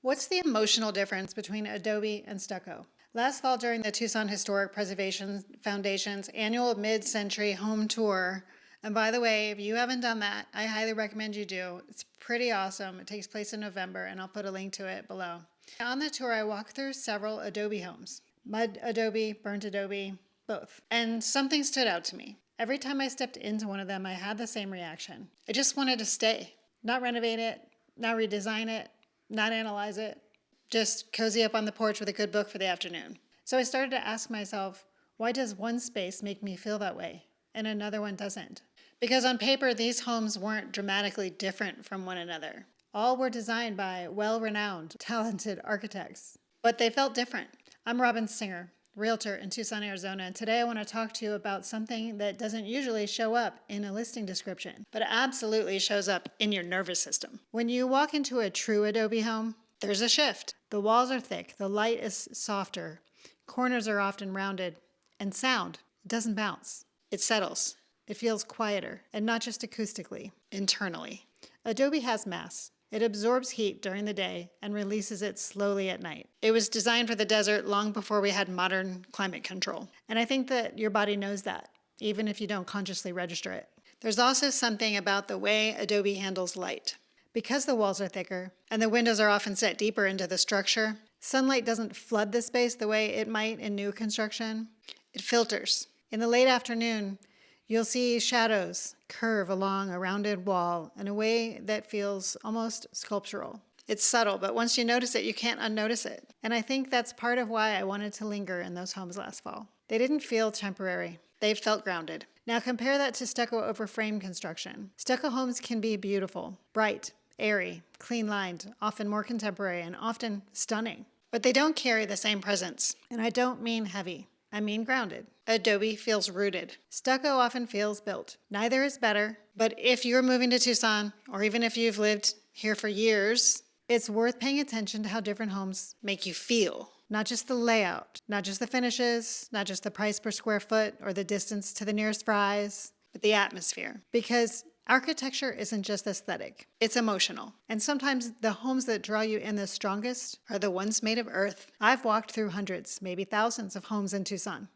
What's the emotional difference between Adobe and Stucco? Last fall, during the Tucson Historic Preservation Foundation's annual Mid-Century Home Tour, and by the way, if you haven't done that, I highly recommend you do. It's pretty awesome. It takes place in November, and I'll put a link to it below. On the tour, I walked through several Adobe homes. Mud Adobe, burnt Adobe, both. And something stood out to me. Every time I stepped into one of them, I had the same reaction. I just wanted to stay, not renovate it, not redesign it, not analyze it, just cozy up on the porch with a good book for the afternoon. So I started to ask myself, why does one space make me feel that way and another one doesn't? Because on paper, these homes weren't dramatically different from one another. All were designed by well-renowned, talented architects, but they felt different. I'm Robin Singer, realtor in Tucson, Arizona, and today I want to talk to you about something that doesn't usually show up in a listing description, but absolutely shows up in your nervous system. When you walk into a true Adobe home, there's a shift. The walls are thick, the light is softer, corners are often rounded, and sound doesn't bounce. It settles. It feels quieter, and not just acoustically, internally. Adobe has mass. It absorbs heat during the day and releases it slowly at night. It was designed for the desert long before we had modern climate control. And I think that your body knows that, even if you don't consciously register it. There's also something about the way Adobe handles light. Because the walls are thicker and the windows are often set deeper into the structure, sunlight doesn't flood the space the way it might in new construction. It filters. In the late afternoon, you'll see shadows curve along a rounded wall in a way that feels almost sculptural. It's subtle, but once you notice it, you can't unnotice it. And I think that's part of why I wanted to linger in those homes last fall. They didn't feel temporary. They felt grounded. Now compare that to stucco over frame construction. Stucco homes can be beautiful, bright, airy, clean-lined, often more contemporary, and often stunning. But they don't carry the same presence. And I don't mean heavy. I mean grounded. Adobe feels rooted. Stucco often feels built. Neither is better, but if you're moving to Tucson, or even if you've lived here for years, it's worth paying attention to how different homes make you feel. Not just the layout, not just the finishes, not just the price per square foot or the distance to the nearest Fry's, but the atmosphere. Because architecture isn't just aesthetic, it's emotional. And sometimes the homes that draw you in the strongest are the ones made of earth. I've walked through hundreds, maybe thousands of homes in Tucson.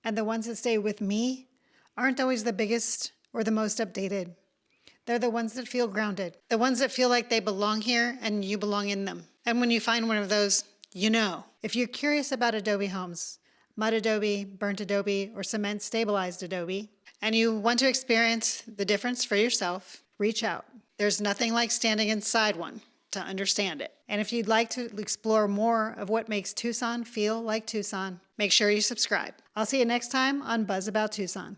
And the ones that stay with me aren't always the biggest or the most updated. They're the ones that feel grounded. The ones that feel like they belong here and you belong in them. And when you find one of those, you know. If you're curious about Adobe homes, mud Adobe, burnt Adobe, or cement stabilized Adobe, and you want to experience the difference for yourself, reach out. There's nothing like standing inside one to understand it. And if you'd like to explore more of what makes Tucson feel like Tucson, make sure you subscribe. I'll see you next time on Buzz About Tucson.